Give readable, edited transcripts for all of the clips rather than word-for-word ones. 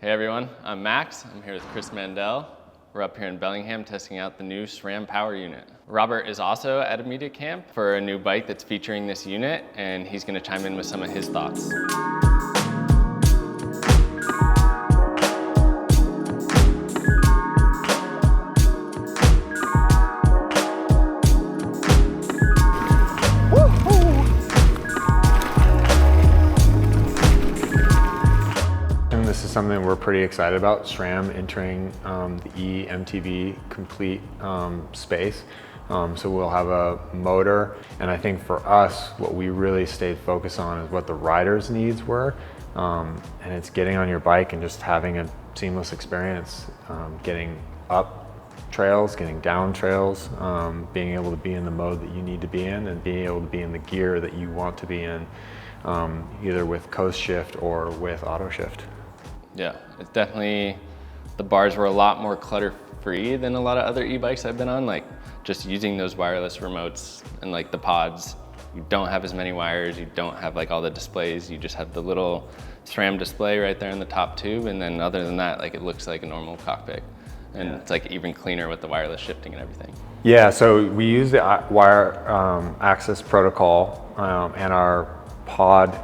Hey everyone, I'm Max. I'm here with Chris Mandel. We're up here in Bellingham testing out the new SRAM power unit. Robert is also at a media camp for a new bike that's featuring this unit, and he's going to chime in with some of his thoughts. This is something we're pretty excited about, SRAM entering the eMTB complete space. So we'll have a motor, and I think for us, what we really stayed focused on is what the rider's needs were. And it's getting on your bike and just having a seamless experience, getting up trails, getting down trails, being able to be in the mode that you need to be in, and being able to be in the gear that you want to be in, either with coast shift or with auto shift. Yeah, it's definitely, the bars were a lot more clutter-free than a lot of other e-bikes I've been on, like just using those wireless remotes and like the pods. You don't have as many wires, you don't have like all the displays, you just have the little SRAM display right there in the top tube, and then other than that, like it looks like a normal cockpit. And it's like even cleaner with the wireless shifting and everything. Yeah, so we use the wire access protocol and our pod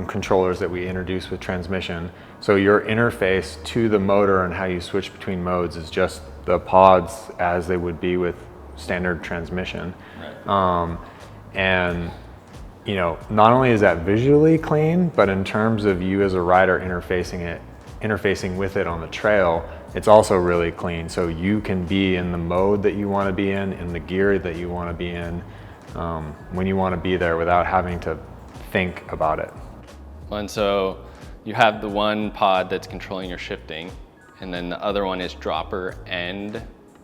controllers that we introduced with transmission. So your interface to the motor and how you switch between modes is just the pods as they would be with standard transmission. Right. And you know, not only is that visually clean, but in terms of you as a rider interfacing with it on the trail, it's also really clean. So you can be in the mode that you want to be in the gear that you want to be in, when you want to be there without having to think about it. And so you have the one pod that's controlling your shifting, and then the other one is dropper and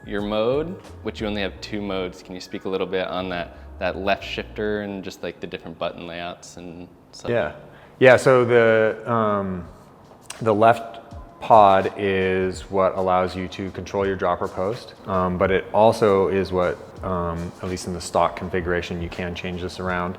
your mode, which you only have two modes. Can you speak a little bit on that left shifter and just like the different button layouts and stuff? Yeah. So the left pod is what allows you to control your dropper post, but it also is what, at least in the stock configuration, you can change this around,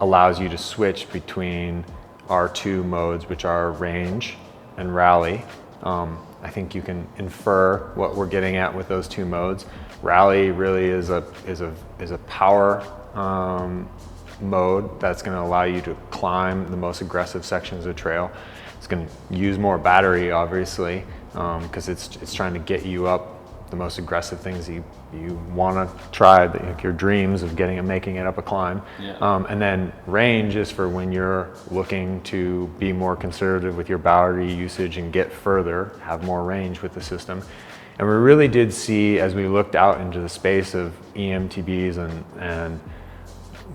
allows you to switch between our two modes, which are range and rally. I think you can infer what we're getting at with those two modes. Rally really is a power mode that's going to allow you to climb the most aggressive sections of trail. It's going to use more battery, obviously, because it's trying to get you up the most aggressive things you want to try, like your dreams of making it up a climb. Yeah. And then range is for when you're looking to be more conservative with your battery usage and get further, have more range with the system. And we really did see, as we looked out into the space of eMTBs and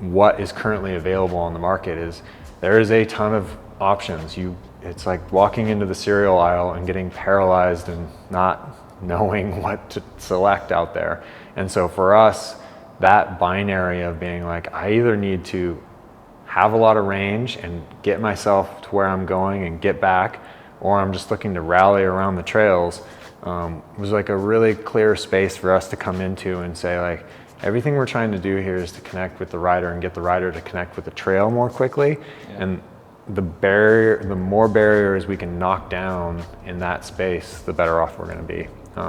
what is currently available on the market, is there is a ton of options. It's like walking into the cereal aisle and getting paralyzed and not knowing what to select out there. And so for us, that binary of being like, I either need to have a lot of range and get myself to where I'm going and get back, or I'm just looking to rally around the trails, was like a really clear space for us to come into and say, like, everything we're trying to do here is to connect with the rider and get the rider to connect with the trail more quickly. Yeah. And the more barriers we can knock down in that space, the better off we're going to be.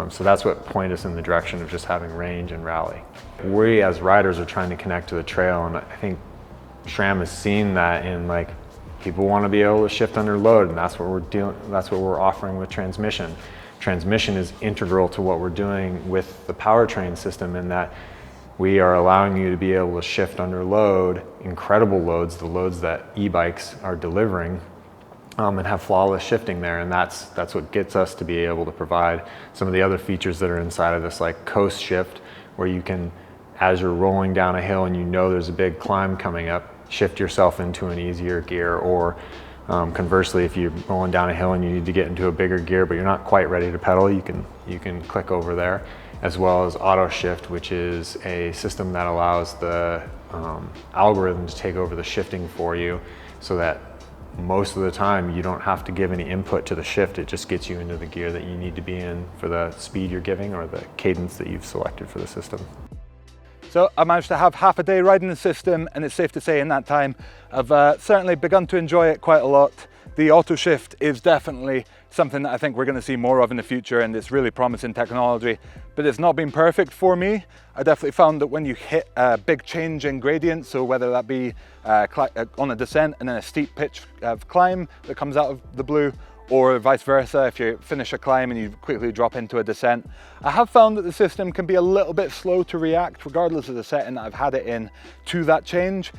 So that's what pointed us in the direction of just having range and rally. We as riders are trying to connect to the trail, and I think SRAM has seen that in, like, people want to be able to shift under load, and that's what we're doing. That's what we're offering with transmission. Transmission is integral to what we're doing with the Powertrain system, in that we are allowing you to be able to shift under load, incredible loads, the loads that e-bikes are delivering, and have flawless shifting there. And that's what gets us to be able to provide some of the other features that are inside of this, like coast shift, where you can, as you're rolling down a hill and you know there's a big climb coming up, shift yourself into an easier gear. Or conversely, if you're rolling down a hill and you need to get into a bigger gear but you're not quite ready to pedal, you can click over there. As well as auto shift, which is a system that allows the algorithm to take over the shifting for you, so that most of the time you don't have to give any input to the shift. It just gets you into the gear that you need to be in for the speed you're giving or the cadence that you've selected for the system. So I managed to have half a day riding the system, and it's safe to say in that time I've certainly begun to enjoy it quite a lot. The auto shift is definitely something that I think we're going to see more of in the future, and it's really promising technology, but it's not been perfect for me. I definitely found that when you hit a big change in gradient, so whether that be on a descent and then a steep pitch of climb that comes out of the blue, or vice versa, if you finish a climb and you quickly drop into a descent, I have found that the system can be a little bit slow to react regardless of the setting that I've had it in to that change.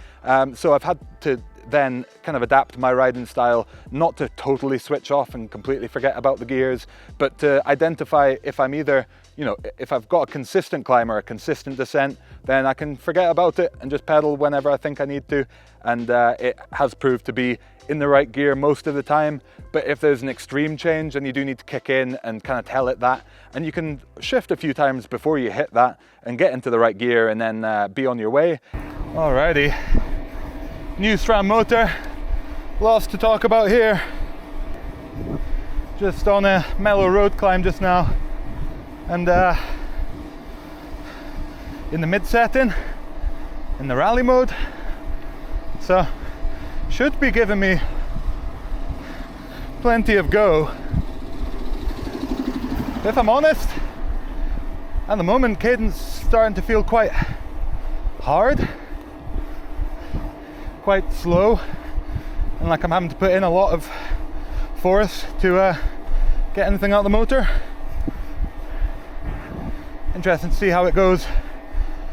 So I've had to then kind of adapt my riding style, not to totally switch off and completely forget about the gears, but to identify if I'm either, you know, if I've got a consistent climb or a consistent descent, then I can forget about it and just pedal whenever I think I need to. And it has proved to be in the right gear most of the time. But if there's an extreme change, then you do need to kick in and kind of tell it that. And you can shift a few times before you hit that and get into the right gear and then be on your way. Alrighty. New SRAM motor, lots to talk about here. Just on a mellow road climb just now, and in the mid setting, in the rally mode, so should be giving me plenty of go. If I'm honest, at the moment cadence starting to feel quite hard, quite slow, and like I'm having to put in a lot of force to get anything out of the motor. Interesting to see how it goes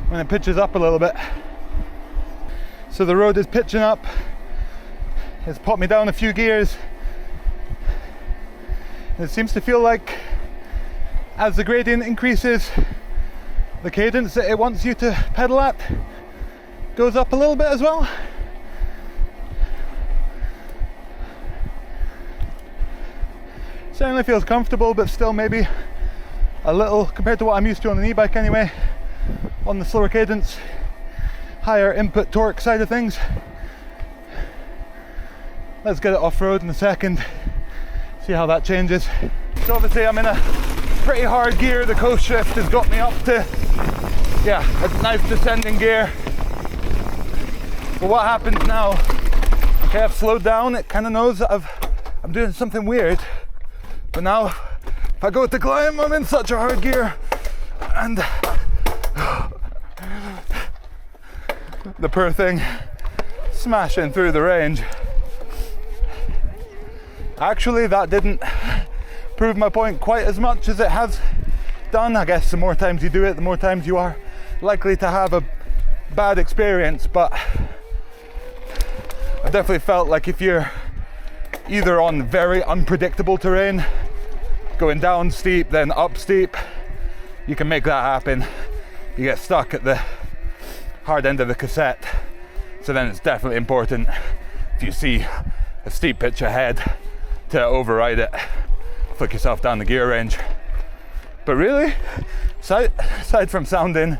when it pitches up a little bit. So the road is pitching up, it's popped me down a few gears. It seems to feel like as the gradient increases, the cadence that it wants you to pedal at goes up a little bit as well. Certainly feels comfortable, but still maybe a little, compared to what I'm used to on an e-bike anyway, on the slower cadence, higher input torque side of things. Let's get it off-road in a second, see how that changes. So obviously I'm in a pretty hard gear. The coast shift has got me up to, yeah, a nice descending gear. But what happens now, okay, I've slowed down, it kind of knows that I'm doing something weird. But now, if I go to climb, I'm in such a hard gear, and the poor thing smashing through the range. Actually, that didn't prove my point quite as much as it has done. I guess the more times you do it, the more times you are likely to have a bad experience, but I definitely felt like if you're either on very unpredictable terrain, going down steep, then up steep, you can make that happen. You get stuck at the hard end of the cassette. So then it's definitely important, if you see a steep pitch ahead, to override it, flick yourself down the gear range. But really, aside from sounding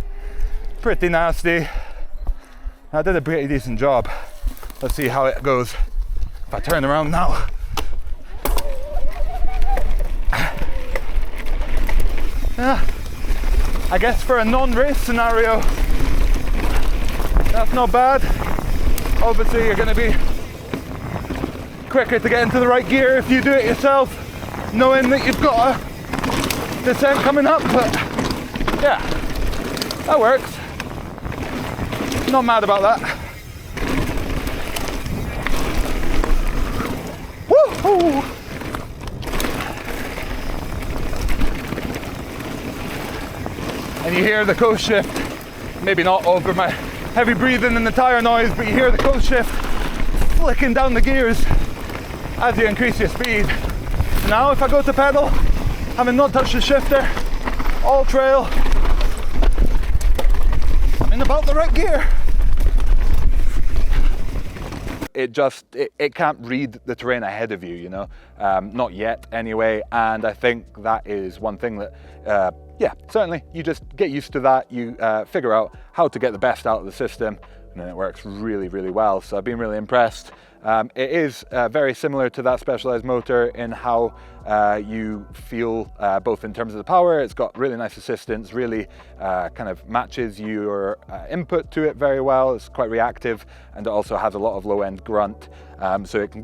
pretty nasty, I did a pretty decent job. Let's see how it goes if I turn around now. Yeah, I guess for a non-race scenario, that's not bad. Obviously you're going to be quicker to get into the right gear if you do it yourself, knowing that you've got a descent coming up, but yeah, that works. Not mad about that. Woo-hoo! And you hear the coast shift, maybe not over my heavy breathing and the tire noise, but you hear the coast shift flicking down the gears as you increase your speed. Now if I go to pedal, having not touched the shifter, all trail, I'm in about the right gear. It can't read the terrain ahead of you, you know, not yet anyway, and I think that is one thing that, yeah, certainly you just get used to that, you figure out how to get the best out of the system, and then it works really, really well. So I've been really impressed. It is very similar to that Specialized motor in how you feel both in terms of the power. It's got really nice assistance, really kind of matches your input to it very well. It's quite reactive, and it also has a lot of low-end grunt, so it can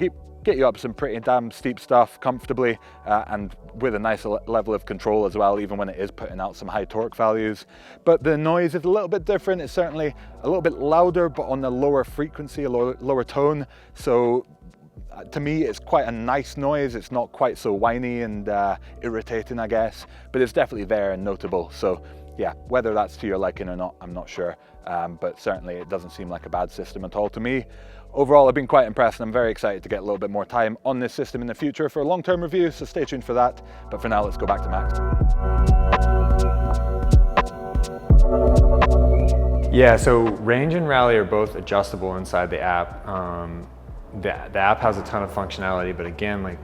get you up some pretty damn steep stuff comfortably and with a nice level of control as well, even when it is putting out some high torque values. But the noise is a little bit different. It's certainly a little bit louder, but on a lower frequency, a lower tone. So to me, it's quite a nice noise. It's not quite so whiny and irritating, I guess, but it's definitely there and notable. So yeah, whether that's to your liking or not, I'm not sure. But certainly it doesn't seem like a bad system at all to me. Overall, I've been quite impressed, and I'm very excited to get a little bit more time on this system in the future for a long-term review, so stay tuned for that. But for now, let's go back to Max. Yeah, so range and rally are both adjustable inside the app. The app has a ton of functionality, but again, like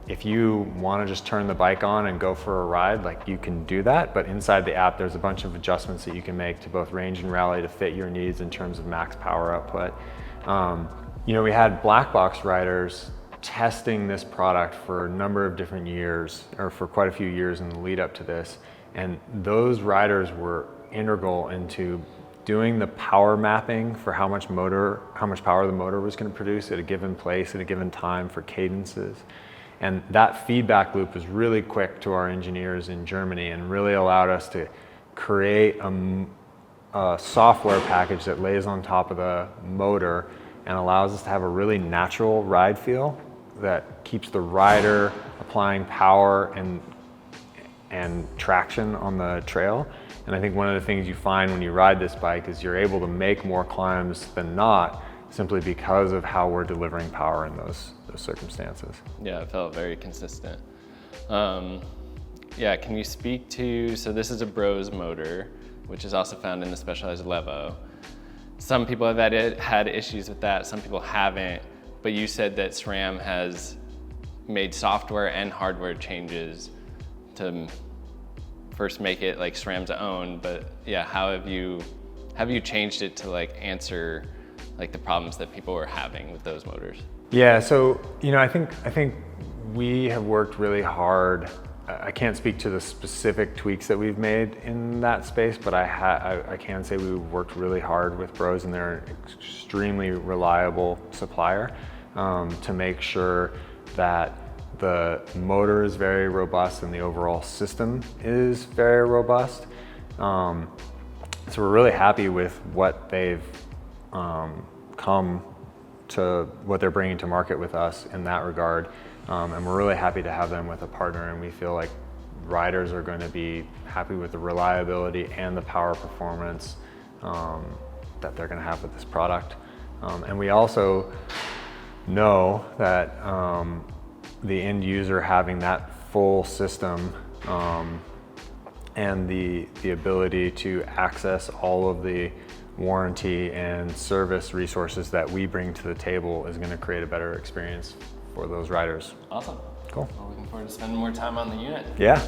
if you want to just turn the bike on and go for a ride, like you can do that. But inside the app, there's a bunch of adjustments that you can make to both range and rally to fit your needs in terms of max power output. You know, we had black box riders testing this product for a number of different years, or for quite a few years in the lead up to this. And those riders were integral into doing the power mapping for how much power the motor was going to produce at a given place at a given time for cadences. And that feedback loop was really quick to our engineers in Germany and really allowed us to create a software package that lays on top of the motor and allows us to have a really natural ride feel that keeps the rider applying power and traction on the trail. And I think one of the things you find when you ride this bike is you're able to make more climbs than not, simply because of how we're delivering power in those circumstances. Yeah, it felt very consistent. Yeah, can you speak to, so this is a Brose motor, which is also found in the Specialized Levo. Some people have had issues with that, some people haven't, but you said that SRAM has made software and hardware changes to first make it like SRAM's own, but yeah, how have you changed it to like answer like the problems that people were having with those motors? Yeah, so you know, I think we have worked really hard. I can't speak to the specific tweaks that we've made in that space, but I can say we've worked really hard with Brose, and they're an extremely reliable supplier to make sure that the motor is very robust and the overall system is very robust. So we're really happy with what they've come to, what they're bringing to market with us in that regard. And we're really happy to have them with a partner, and we feel like riders are going to be happy with the reliability and the power performance that they're going to have with this product. And we also know that the end user having that full system and the ability to access all of the warranty and service resources that we bring to the table is going to create a better experience for those riders. Awesome. Cool. Well, looking forward to spending more time on the unit. Yeah.